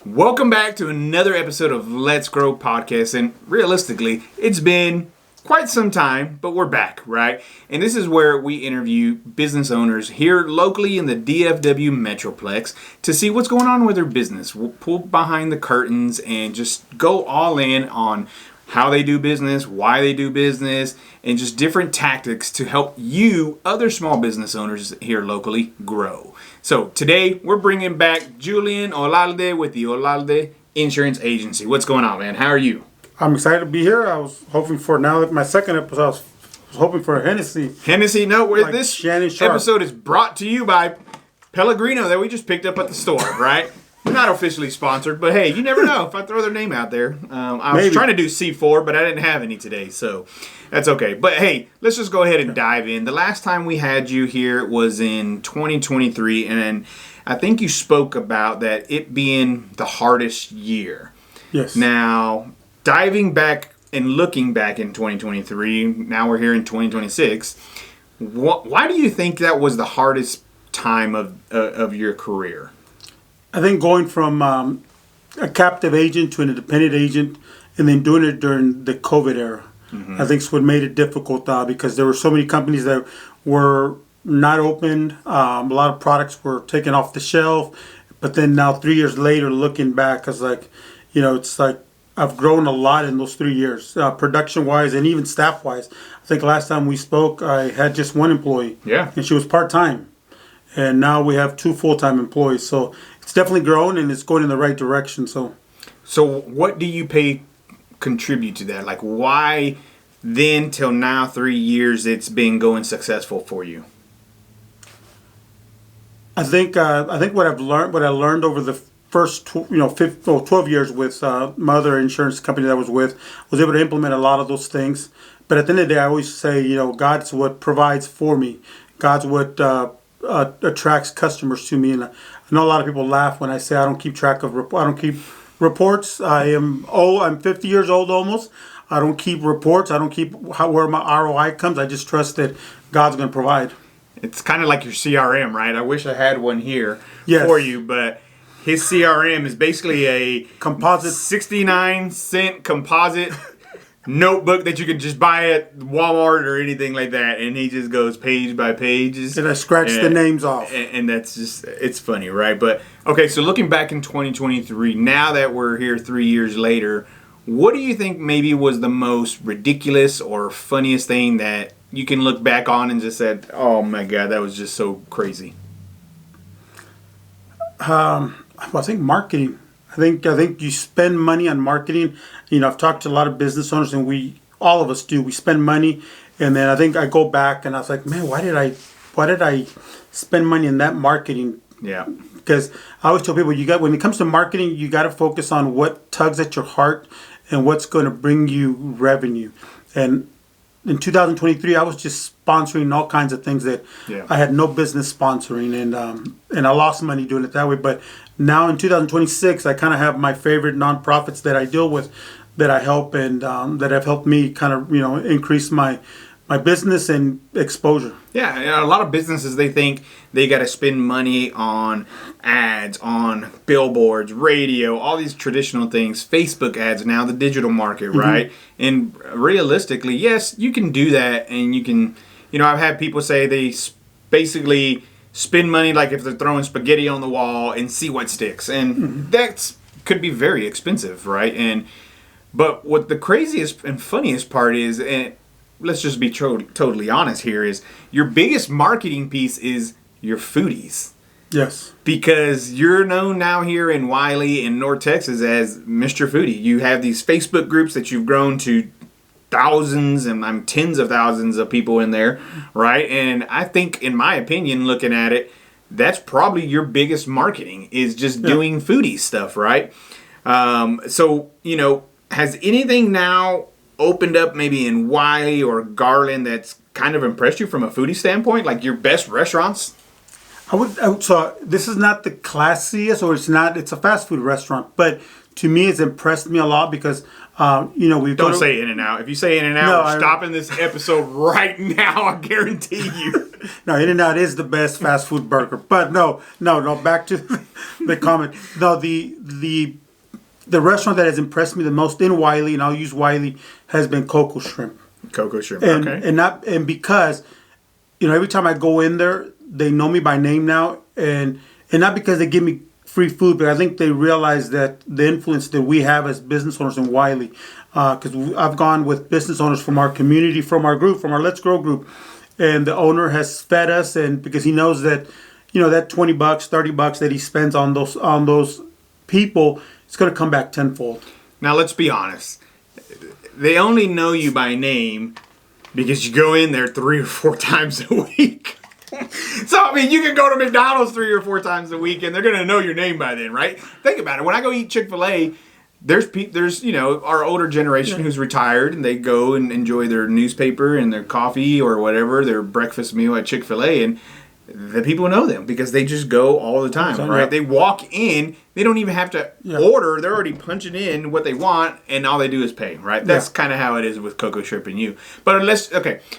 Welcome back to another episode of Let's Grow Podcast. And realistically, it's been quite some time, but we're back, right? And this is where we interview business owners here locally in the DFW Metroplex to see what's going on with their business. We'll pull behind the curtains and just go all in on how they do business, why they do business, and just different tactics to help you, other small business owners here locally, grow. So today we're bringing back Julian Olalde with the Olalde Insurance Agency. What's going on, man? How are you? I'm excited to be here. I was hoping for, now that my second episode, I was hoping for a Hennessy. Hennessy, no, Like this Shannon Sharp. episode is brought to you by Pellegrino that we just picked up at the store, right? We're not officially sponsored, but hey, you never know if I throw their name out there. I was trying to do C4, but I didn't have any today, so that's okay. But hey, let's just go ahead and dive in. The last time we had you here was in 2023, and I think you spoke about that it being the hardest year. Yes. Now, diving back and looking back in 2023, now we're here in 2026, why do you think that was the hardest time of your career? I think going from a captive agent to an independent agent and then doing it during the COVID era, I think is what made it difficult because there were so many companies that were not opened. A lot of products were taken off the shelf. But then now 3 years later, looking back, it's like I've grown a lot in those 3 years, production-wise and even staff-wise. I think last time we spoke, I had just one employee. Yeah. And she was part-time. And now we have 2 full-time employees. So it's definitely grown and it's going in the right direction. So what do you contribute to that? Like, why then till now, 3 years, it's been going successful for you? I think what I learned over the first 12 years with my other insurance company that I was with, was able to implement a lot of those things. But at the end of the day, I always say, God's what provides for me. God's what attracts customers to me. And I know a lot of people laugh when I say I don't keep reports. I'm 50 years old almost. I don't keep reports. I don't keep where my ROI comes. I just trust that God's going to provide. It's kind of like your CRM, right? I wish I had one here for you, but his CRM is basically a composite 69-cent composite notebook that you can just buy at Walmart or anything like that, and he just goes page by page. And I scratch the names off. And that's just, it's funny, right? But, okay, so looking back in 2023, now that we're here 3 years later, what do you think maybe was the most ridiculous or funniest thing that you can look back on and just said, oh my God, that was just so crazy? I think marketing. I think you spend money on marketing. I've talked to a lot of business owners, and all of us do. We spend money, and then I think I go back and I was like, man, why did I spend money in that marketing? Yeah. Because I always tell people, when it comes to marketing, you got to focus on what tugs at your heart and what's going to bring you revenue. And in 2023, I was just sponsoring all kinds of things that I had no business sponsoring, and I lost money doing it that way. But now in 2026, I kind of have my favorite nonprofits that I deal with, that I help, and that have helped me kind of increase my business and exposure. Yeah, a lot of businesses, they think they got to spend money on ads, on billboards, radio, all these traditional things, Facebook ads, now the digital market, right? And realistically, yes, you can do that, and you can, I've had people say they basically spend money like if they're throwing spaghetti on the wall and see what sticks, and that could be very expensive, right? But what the craziest and funniest part is, and let's just be totally honest here, is your biggest marketing piece is your foodies. Yes. Because you're known now here in Wylie and North Texas as Mr. Foodie. You have these Facebook groups that you've grown to thousands and tens of thousands of people in there, right? And I think, in my opinion, looking at it, that's probably your biggest marketing, is just doing foodie stuff, right? So, has anything now opened up maybe in Wylie or Garland that's kind of impressed you from a foodie standpoint, like your best restaurants? So this is not the classiest, or it's a fast food restaurant, but to me, it's impressed me a lot because, we don't say In-N-Out. If you say In-N-Out, No, we're stopping this episode right now. I guarantee you. No, In-N-Out is the best fast food burger. But no. Back to the comment. No, the restaurant that has impressed me the most in Wylie, and I'll use Wylie, has been Coco Shrimp. Coco Shrimp. And, okay. and because, every time I go in there, they know me by name now, and not because they give me free food, but I think they realize that the influence that we have as business owners in Wylie, because I've gone with business owners from our community, from our group, from our Let's Grow group, and the owner has fed us, and because he knows that, that $20, $30 that he spends on those people, it's going to come back tenfold. Now let's be honest. They only know you by name because you go in there 3 or 4 times a week. So, I mean, you can go to McDonald's 3 or 4 times a week, and they're going to know your name by then, right? Think about it. When I go eat Chick-fil-A, there's our older generation who's retired, and they go and enjoy their newspaper and their coffee or whatever, their breakfast meal at Chick-fil-A, and the people know them because they just go all the time, right? They walk in, they don't even have to order. They're already punching in what they want, and all they do is pay, right? That's kind of how it is with Coco Shrimp and you. But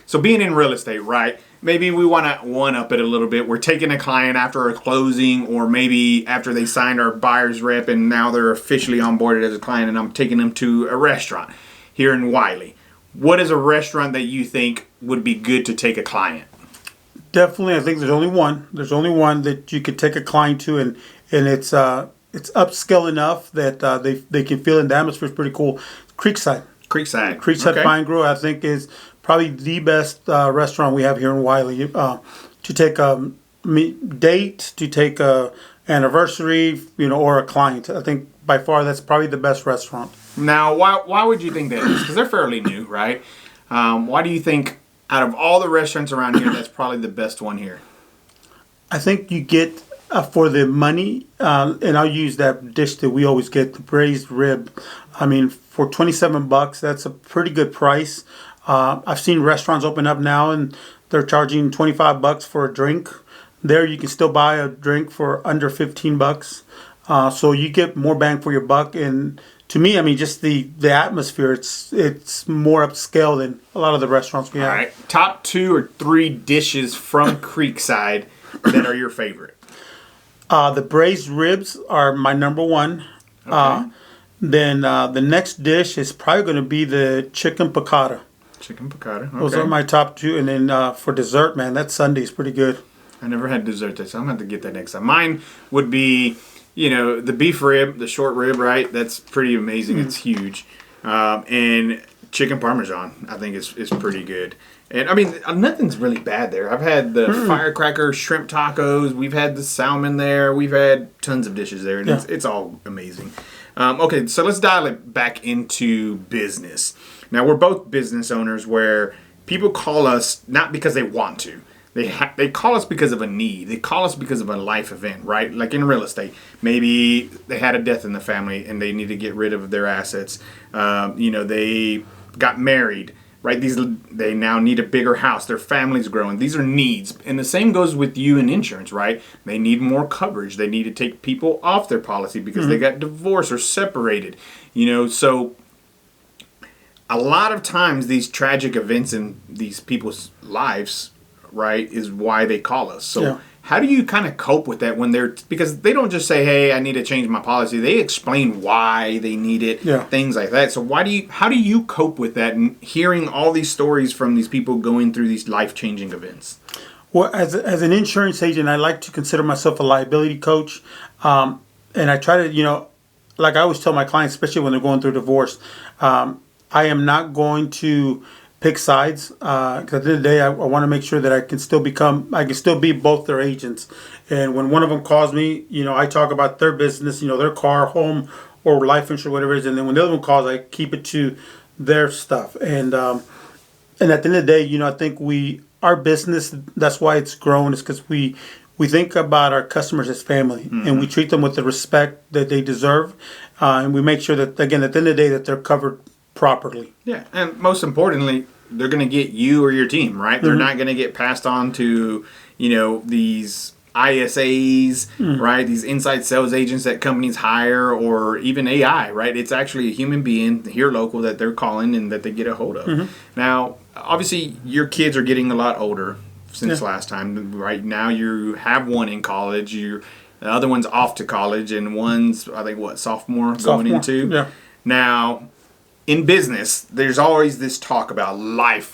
so being in real estate, right? Maybe we want to one-up it a little bit. We're taking a client after a closing, or maybe after they signed our buyer's rep and now they're officially onboarded as a client, and I'm taking them to a restaurant here in Wylie. What is a restaurant that you think would be good to take a client? Definitely, I think there's only one. There's only one that you could take a client to, and it's upscale enough that they can feel it, and the atmosphere is pretty cool. Creekside Okay. Pine Grove, I think, is probably the best restaurant we have here in Wylie. To take a date, to take a anniversary, or a client. I think by far that's probably the best restaurant. Now, why would you think that is? Because they're fairly new, right? Why do you think out of all the restaurants around here, that's probably the best one here? I think you get for the money, and I'll use that dish that we always get, the braised rib. I mean, for $27, that's a pretty good price. I've seen restaurants open up now, and they're charging $25 for a drink. There, you can still buy a drink for under $15. So you get more bang for your buck. And to me, I mean, just the atmosphere, it's more upscale than a lot of the restaurants we have. All right. Top 2 or 3 dishes from Creekside that are your favorite? The braised ribs are my number one. Okay. Then the next dish is probably going to be the chicken piccata. Chicken piccata. Okay. Those are my top 2. And then for dessert, man, that sundae's pretty good. I never had dessert there, so I'm going to have to get that next time. Mine would be, the beef rib, the short rib, right? That's pretty amazing. It's huge. And chicken parmesan, I think, is pretty good. And, I mean, nothing's really bad there. I've had the firecracker shrimp tacos. We've had the salmon there. We've had tons of dishes there, and it's all amazing. Okay, so let's dial it back into business. Now, we're both business owners where people call us not because they want to. They call us because of a need. They call us because of a life event, right? Like in real estate, maybe they had a death in the family and they need to get rid of their assets. They got married, right? They now need a bigger house. Their family's growing. These are needs. And the same goes with you in insurance, right? They need more coverage. They need to take people off their policy because they got divorced or separated. So a lot of times these tragic events in these people's lives, right, is why they call us. So how do you kind of cope with that because they don't just say, hey, I need to change my policy. They explain why they need it, things like that. So how do you cope with that and hearing all these stories from these people going through these life-changing events? Well, as an insurance agent, I like to consider myself a liability coach. And I try to, like I always tell my clients, especially when they're going through divorce, I am not going to pick sides, because at the end of the day, I want to make sure that I can still be both their agents. And when one of them calls me, I talk about their business, their car, home, or life insurance, whatever it is. And then when the other one calls, I keep it to their stuff. And at the end of the day, I think our business, that's why it's grown, is because we think about our customers as family, and we treat them with the respect that they deserve. And we make sure that, again, at the end of the day, that they're covered properly. Yeah, and most importantly, they're going to get you or your team, right? They're not going to get passed on to, these ISAs, right? These inside sales agents that companies hire, or even AI, right? It's actually a human being here local that they're calling and that they get a hold of. Now, obviously, your kids are getting a lot older since last time. Right now, you have one in college. The other one's off to college, and one's, I think, sophomore going into. Yeah. Now, in business, there's always this talk about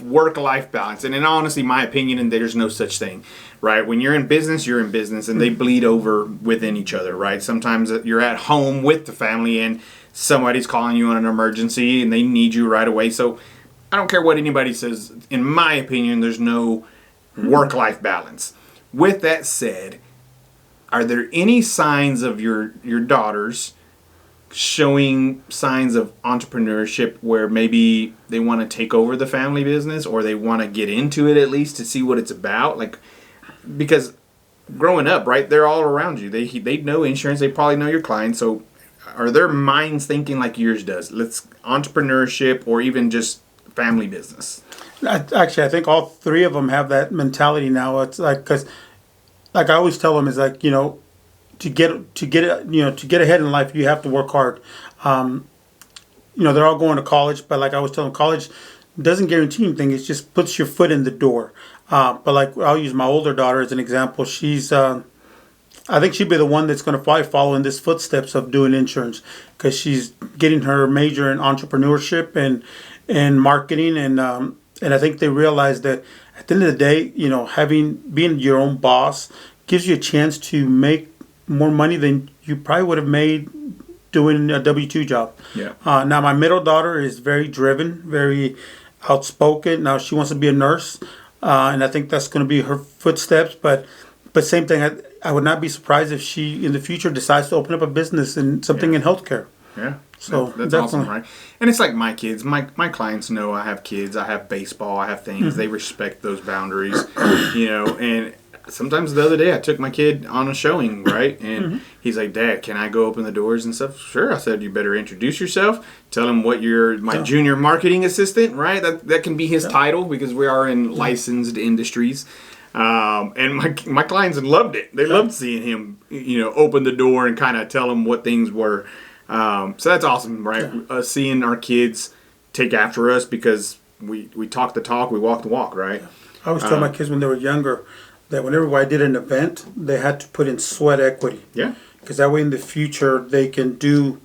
work-life balance. And in honestly, my opinion, and there's no such thing, right? When you're in business, and they bleed over within each other, right? Sometimes you're at home with the family and somebody's calling you on an emergency and they need you right away. So I don't care what anybody says. In my opinion, there's no work-life balance. With that said, are there any signs of your daughters showing signs of entrepreneurship where maybe they want to take over the family business, or they want to get into it at least to see what it's about? Like, because growing up, right, they're all around you. They know insurance. They probably know your clients. So are their minds thinking like yours does? Let's entrepreneurship or even just family business. Actually, I think all three of them have that mentality now. It's like, because like I always tell them, is like, to get ahead in life, you have to work hard. They're all going to college, but like I was telling them, college doesn't guarantee anything. It just puts your foot in the door. But like, I'll use my older daughter as an example. She's, I think she'd be the one that's going to probably follow in this footsteps of doing insurance, because she's getting her major in entrepreneurship and marketing, and I think they realize that at the end of the day, being your own boss gives you a chance to make more money than you probably would have made doing a W-2 job. Yeah. Now, my middle daughter is very driven, very outspoken. Now, she wants to be a nurse, and I think that's going to be her footsteps. But same thing, I would not be surprised if she, in the future, decides to open up a business in something in healthcare. Yeah. So that's awesome, right? And it's like my kids. My clients know I have kids. I have baseball. I have things. They respect those boundaries, and sometimes the other day I took my kid on a showing, right? And he's like, "Dad, can I go open the doors and stuff?" Sure. I said, "You better introduce yourself. Tell him what you're my junior marketing assistant," right? That can be his title, because we are in licensed industries. And my clients loved it. They loved seeing him, open the door and kind of tell them what things were. So that's awesome, right? Seeing our kids take after us, because we talk the talk, we walk the walk, right? I always tell my kids when they were younger that whenever I did an event, they had to put in sweat equity. Yeah. Because that way in the future they can do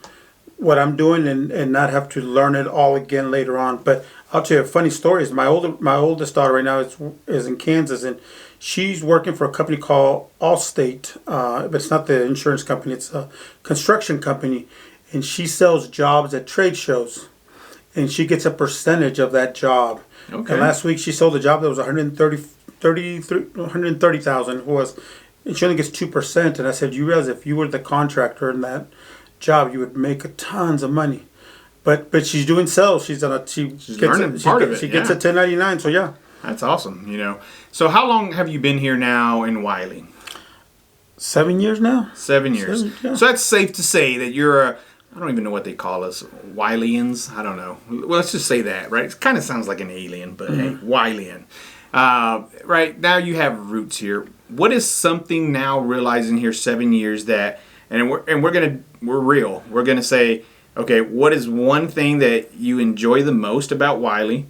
what I'm doing and not have to learn it all again later on. But I'll tell you a funny story. Is my oldest daughter right now is in Kansas, and she's working for a company called Allstate, but it's not the insurance company. It's a construction company, and she sells jobs at trade shows, and she gets a percentage of that job. Okay. And last week she sold a job that was $130,000 and she only gets 2%. And I said, you realize if you were the contractor in that job, you would make tons of money. But she's doing sales. She's learning part of it. She gets a 1099. So yeah, that's awesome. So how long have you been here now in Wylie? 7 years now. 7 years. Yeah. So that's safe to say that you're I don't even know what they call us. Wylians? I don't know. Well, let's just say that, right? It kind of sounds like an alien, but hey, Wylian. Right, now you have roots here. What is something now, realizing here 7 years that, and we're real. We're gonna say, okay, what is one thing that you enjoy the most about Wylie,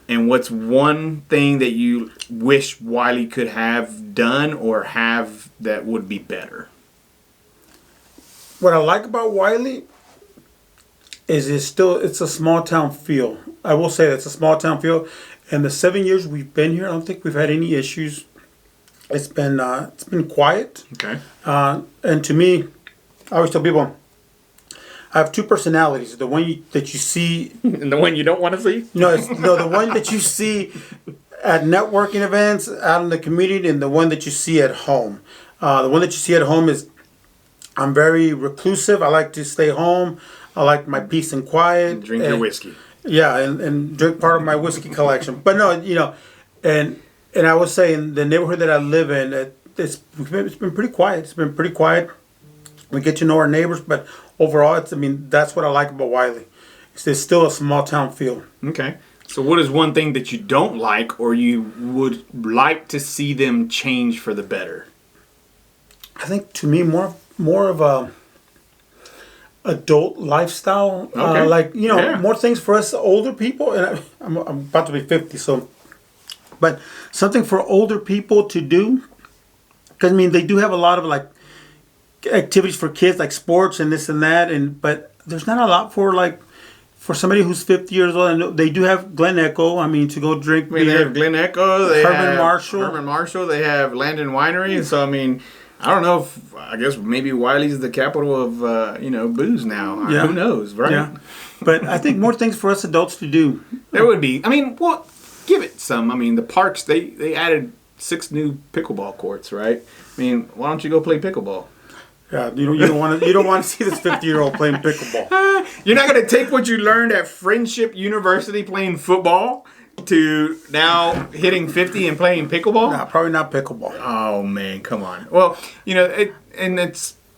and what's one thing that you wish Wylie could have done or have that would be better? What I like about Wylie is it's a small town feel. I will say it's a small town feel. And the 7 years we've been here, I don't think we've had any issues. It's been quiet. Okay. And to me, I always tell people, I have two personalities. The one that you see, and the one you don't want to see. No, the one that you see at networking events, out in the community, and the one that you see at home. The one that you see at home is, I'm very reclusive. I like to stay home. I like my peace and quiet. Drink your whiskey. Yeah, and drink part of my whiskey collection. But no, and I would say in the neighborhood that I live in, it's been pretty quiet. It's been pretty quiet. We get to know our neighbors, but overall, that's what I like about Wylie. It's still a small town feel. Okay. So what is one thing that you don't like or you would like to see them change for the better? I think to me more of a adult lifestyle. Okay. More things for us older people. And I'm about to be 50, so. But something for older people to do. Because, I mean, they do have a lot of, like, activities for kids, like sports and this and that. But there's not a lot for somebody who's 50 years old. I know they do have Glen Echo. I mean, to go drink beer. They have Glen Echo. They have Marshall. Herman Marshall. They have Landon Winery. So, I mean, I don't know if, I guess maybe Wylie's the capital of, booze now. Yeah. Who knows, right? Yeah. But I think more things for us adults to do. There would be. I mean, well, give it some. I mean, the parks, they added 6 new pickleball courts, right? I mean, why don't you go play pickleball? Yeah, you don't want to see this 50-year-old playing pickleball. You're not going to take what you learned at Friendship University playing football to now hitting 50 and playing pickleball? Nah, probably not pickleball. Oh, man, come on. Well,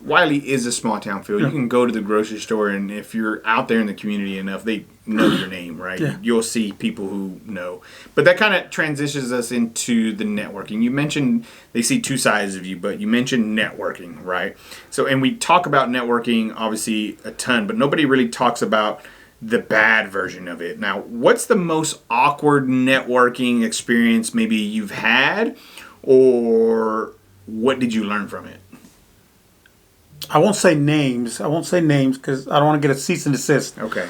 Wylie is a small town feel. You can go to the grocery store, and if you're out there in the community enough, they know your name, right? Yeah. You'll see people who know. But that kind of transitions us into the networking. You mentioned they see 2 sides of you, but you mentioned networking, right? So, and we talk about networking, obviously, a ton, but nobody really talks about the bad version of it. Now, what's the most awkward networking experience maybe you've had, or what did you learn from it? I won't say names because I don't want to get a cease and desist. Okay,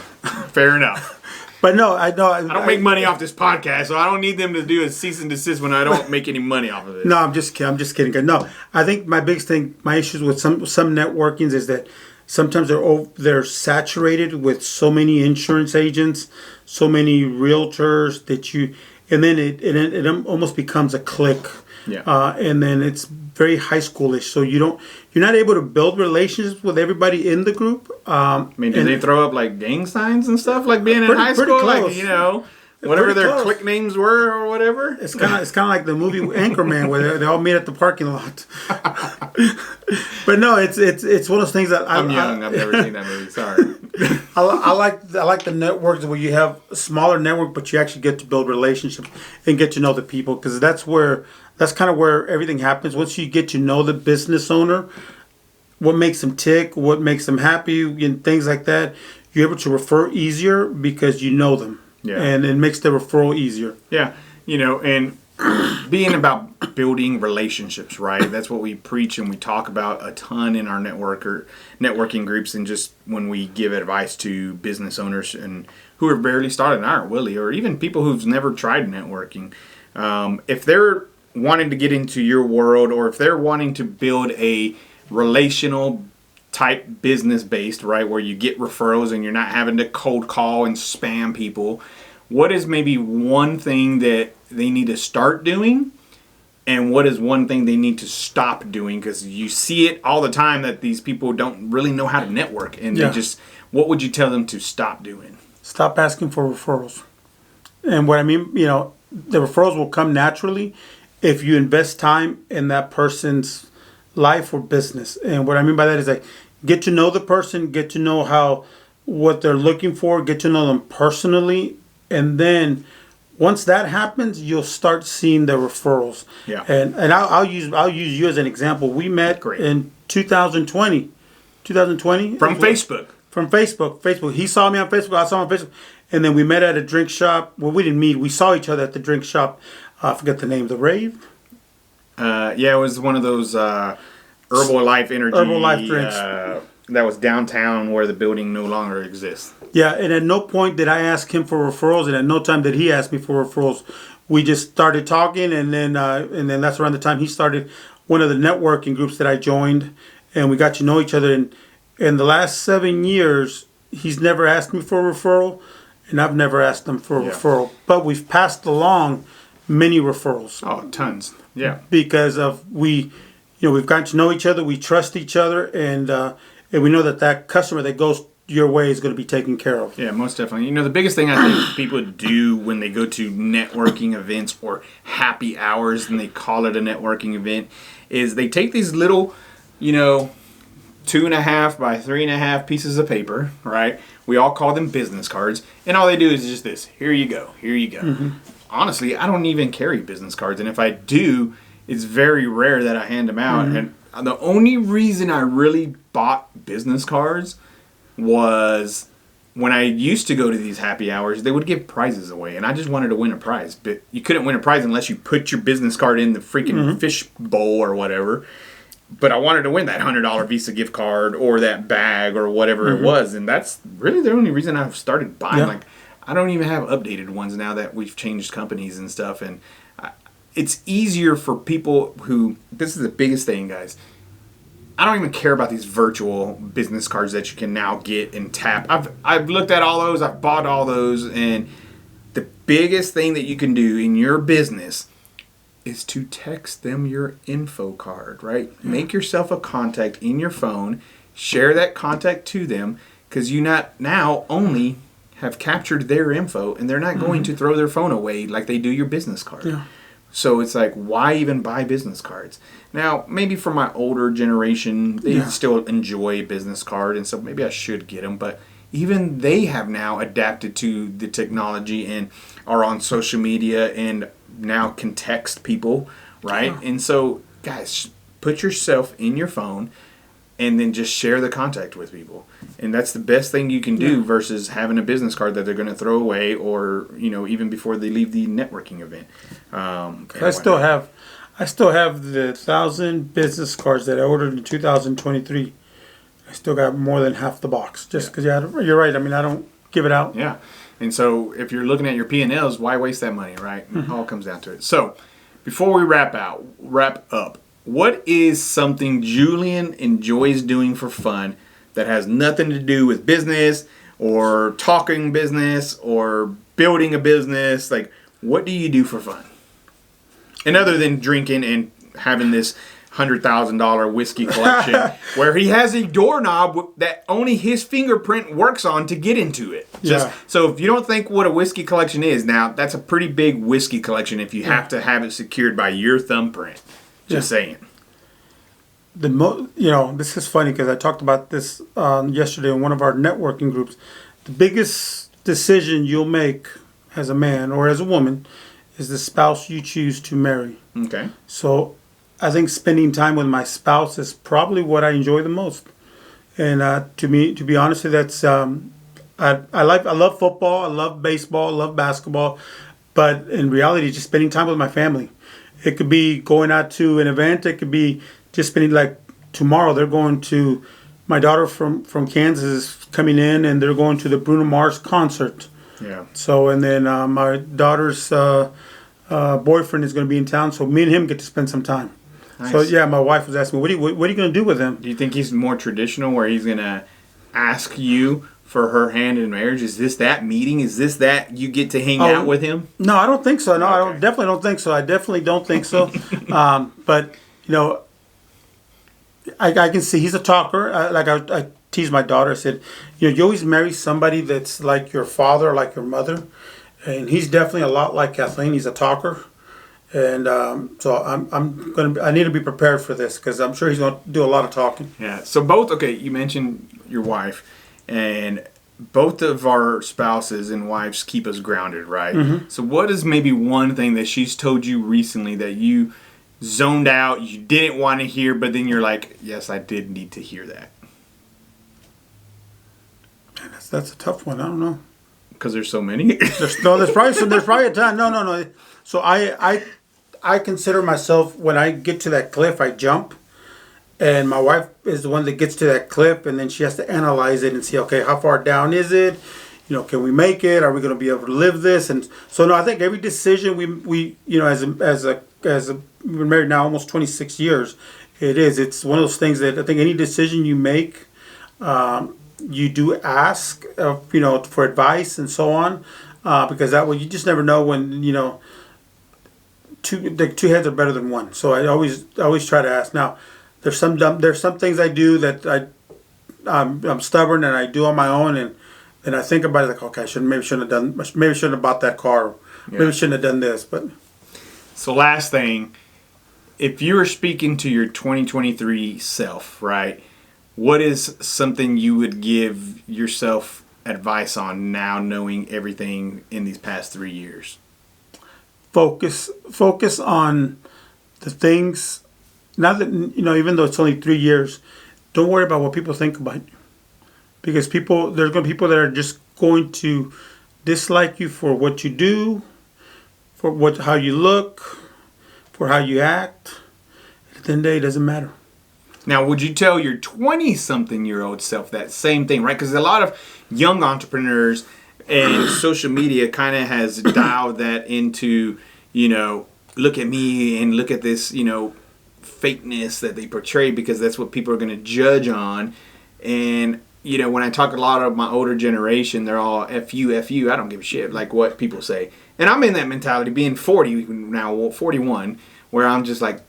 fair enough. But no, I know. I don't make money off this podcast, so I don't need them to do a cease and desist when I don't make any money off of it. No, I'm just kidding. No, I think my biggest thing, my issues with some networkings is that sometimes they're saturated with so many insurance agents, so many realtors and then it almost becomes a clique. Yeah. And then it's very high schoolish, so you're not able to build relationships with everybody in the group. I mean, do they throw up like gang signs and stuff like being in high school, close. Whatever their clique names were or whatever? It's kind of like the movie Anchorman where they all meet at the parking lot. But no, it's one of those things that I'm young. I've never seen that movie. Sorry. I like the networks where you have a smaller network, but you actually get to build relationships and get to know the people, because that's kind of where everything happens. Once you get to know the business owner, what makes them tick, what makes them happy, and things like that, you're able to refer easier because you know them. Yeah. And it makes the referral easier. Yeah. And being about building relationships, right? That's what we preach and we talk about a ton in our networking groups, and just when we give advice to business owners and who are barely starting out, Willie, or even people who've never tried networking. If they're wanting to get into your world, or if they're wanting to build a relational type business based, right, where you get referrals and you're not having to cold call and spam people, what is maybe one thing that they need to start doing, and what is one thing they need to stop doing? Because you see it all the time that these people don't really know how to network, and what would you tell them to stop doing? Stop asking for referrals. And what I mean, the referrals will come naturally if you invest time in that person's life or business. And what I mean by that is, like, get to know the person, get to know what they're looking for, get to know them personally, and then once that happens, you'll start seeing the referrals. Yeah. And I'll use you as an example. We met in 2020. 2020 from Facebook. From Facebook. He saw me on Facebook. I saw him on Facebook. And then we met at a drink shop. Well, we didn't meet. We saw each other at the drink shop. I forget the name. The Rave? Yeah, it was one of those Herbalife drinks. That was downtown where the building no longer exists. Yeah, and at no point did I ask him for referrals, and at no time did he ask me for referrals. We just started talking, and then that's around the time he started one of the networking groups that I joined, and we got to know each other. And in the last 7 years, he's never asked me for a referral, and I've never asked him for a referral. But we've passed along many referrals. Oh, tons. Yeah. Because we've gotten to know each other, we trust each other, and we know that customer that goes your way is going to be taken care of. Yeah, most definitely. The biggest thing I think people do when they go to networking events or happy hours, and they call it a networking event, is they take these little, 2.5 by 3.5 pieces of paper, right? We all call them business cards, and all they do is just this. Here you go. Here you go. Mm-hmm. Honestly, I don't even carry business cards, and if I do, it's very rare that I hand them out. Mm-hmm. And The only reason I really bought business cards was when I used to go to these happy hours, they would give prizes away, and I just wanted to win a prize. But you couldn't win a prize unless you put your business card in the freaking fish bowl or whatever. But I wanted to win that $100 Visa gift card or that bag or whatever it was, and that's really the only reason I've started buying. Like, I don't even have updated ones now that we've changed companies and stuff, and it's easier for people who. This is the biggest thing, guys. I don't even care about these virtual business cards that you can now get and tap. I've looked at all those. I've bought all those, and the biggest thing that you can do in your business is to text them your info card, right? Make yourself a contact in your phone, share that contact to them, because you not now only have captured their info, and they're not going to throw their phone away like they do your business card. Yeah. So it's like, why even buy business cards? Now, maybe for my older generation, they still enjoy a business card, and so maybe I should get them, but even they have now adapted to the technology and are on social media and now can text people, right? Yeah. And so, guys, put yourself in your phone and then just share the contact with people. And that's the best thing you can do versus having a business card that they're going to throw away or, even before they leave the networking event. I still have the 1,000 business cards that I ordered in 2023. I still got more than half the box just because, you're right. I mean, I don't give it out. Yeah. And so if you're looking at your P&Ls, why waste that money, right? It all comes down to it. So before we wrap up, what is something Julian enjoys doing for fun that has nothing to do with business or talking business or building a business? Like, what do you do for fun? And other than drinking and having this $100,000 whiskey collection where he has a doorknob that only his fingerprint works on to get into it. So if you don't think what a whiskey collection is, now that's a pretty big whiskey collection if you have to have it secured by your thumbprint. Just saying. This is funny because I talked about this yesterday in one of our networking groups. The biggest decision you'll make as a man or as a woman is the spouse you choose to marry. Okay. So I think spending time with my spouse is probably what I enjoy the most. And to be honest with you, that's I love football, I love baseball, I love basketball, but in reality, just spending time with my family. It could be going out to an event. It could be just spending, like tomorrow, they're going to, my daughter from Kansas is coming in and they're going to the Bruno Mars concert. Yeah. So, and then my daughter's boyfriend is going to be in town, so me and him get to spend some time. Nice. So, yeah, my wife was asking me, what are you going to do with him? Do you think he's more traditional where he's going to ask you for her hand in marriage? Is this that meeting? Is this that you get to hang out with him? No, I don't think so. No, okay. I definitely don't think so. I definitely don't think so. But, I can see he's a talker. I tease my daughter. I said, you always marry somebody that's like your father or like your mother. And he's definitely a lot like Kathleen. He's a talker. And so I need to be prepared for this because I'm sure he's going to do a lot of talking. Yeah. So you mentioned your wife. And both of our spouses and wives keep us grounded, right? Mm-hmm. So what is maybe one thing that she's told you recently that you zoned out, you didn't want to hear, but then you're like, yes, I did need to hear that? That's a tough one. I don't know. Because there's so many? there's probably a time. No. So I consider myself, when I get to that cliff, I jump. And my wife is the one that gets to that cliff, and then she has to analyze it and see, okay, how far down is it? Can we make it? Are we going to be able to live this? And so, no, I think every decision we as a we've been married now almost 26 years. It's one of those things that I think any decision you make, you do ask, for advice and so on, because that way you just never know when two heads are better than one. So I always try to ask. Now, there's some things I do that I'm stubborn and I do on my own, and I think about it like, okay, maybe shouldn't have bought that car, maybe shouldn't have done this. But so last thing, if you were speaking to your 2023 self, right? What is something you would give yourself advice on now, knowing everything in these past 3 years? Focus on the things now that, even though it's only 3 years, don't worry about what people think about you. Because there's going to be people that are just going to dislike you for what you do, for how you look, for how you act. At the end of the day, it doesn't matter. Now, would you tell your 20-something-year-old self that same thing, right? Because a lot of young entrepreneurs and social media kind of has dialed that into, look at me and look at this, fakeness that they portray, because that's what people are going to judge on. And, when I talk a lot of my older generation, they're all F you, I don't give a shit, like what people say. And I'm in that mentality, being 40 now, 41, where I'm just like,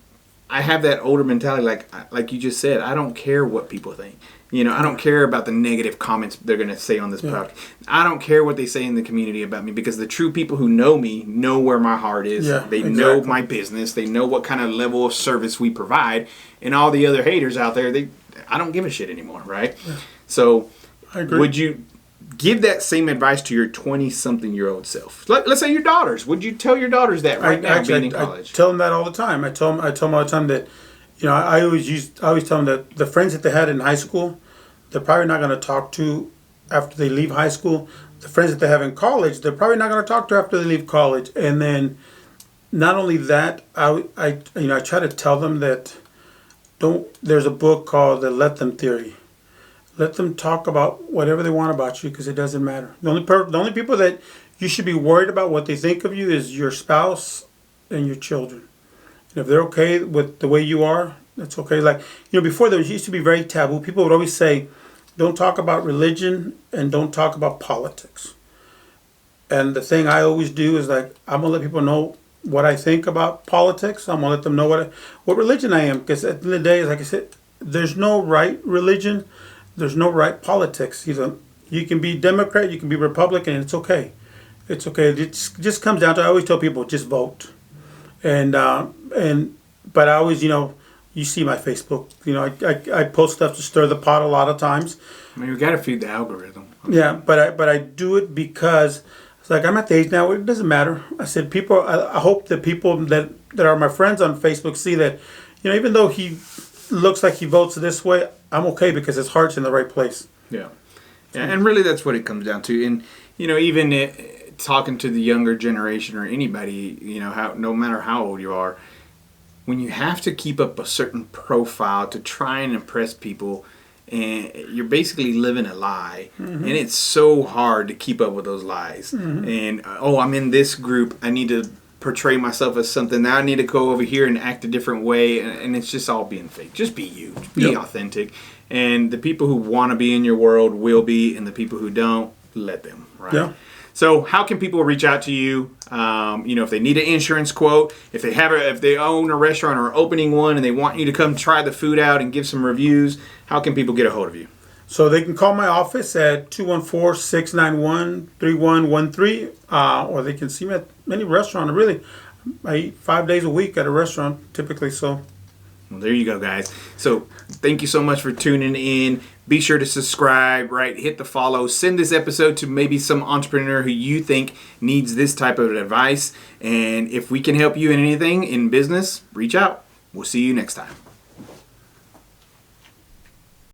I have that older mentality, like you just said. I don't care what people think. I don't care about the negative comments they're going to say on this podcast. I don't care what they say in the community about me, because the true people who know me know where my heart is. Yeah, they know my business. They know what kind of level of service we provide. And all the other haters out there, I don't give a shit anymore, right? Yeah. So I agree. Would you give that same advice to your 20-something-year-old self? Let's say your daughters. Would you tell your daughters that now, being in college? I tell them that all the time. I tell them all the time that, I always tell them that the friends that they had in high school, they're probably not going to talk to after they leave high school. The friends that they have in college, they're probably not going to talk to after they leave college. And then, not only that, I try to tell them that there's a book called the Let Them Theory. Let them talk about whatever they want about you, because it doesn't matter. The only people that you should be worried about what they think of you is your spouse and your children. And if they're okay with the way you are, that's okay. Like, before there used to be very taboo. People would always say, don't talk about religion and don't talk about politics. And the thing I always do is, like, I'm going to let people know what I think about politics. I'm going to let them know what religion I am. Because at the end of the day, like I said, there's no right religion. There's no right politics. You can be Democrat, you can be Republican, and it's okay. It's okay. It just comes down to, I always tell people, just vote. But I always, you see my Facebook. I post stuff to stir the pot a lot of times. I mean, we got to feed the algorithm. Yeah, but I do it because it's like, I'm at the age now, it doesn't matter. I said, I hope that people that are my friends on Facebook see that, even though he looks like he votes this way, I'm okay, because his heart's in the right place. Yeah. And really that's what it comes down to. And, even talking to the younger generation or anybody, no matter how old you are, when you have to keep up a certain profile to try and impress people, and you're basically living a lie, and it's so hard to keep up with those lies. And, I'm in this group, I need to portray myself as something. Now I need to go over here and act a different way, and it's just all being fake. Just be you. Be authentic. And the people who want to be in your world will be, and the people who don't, let them, right? Yeah. So how can people reach out to you? If they need an insurance quote, if they own a restaurant or are opening one and they want you to come try the food out and give some reviews, how can people get a hold of you? So they can call my office at 214-691-3113, or they can see me at any restaurant. Really, I eat 5 days a week at a restaurant typically. So, well, there you go, guys. So thank you so much for tuning in. Be sure to subscribe, right? Hit the follow. Send this episode to maybe some entrepreneur who you think needs this type of advice. And if we can help you in anything in business, reach out. We'll see you next time.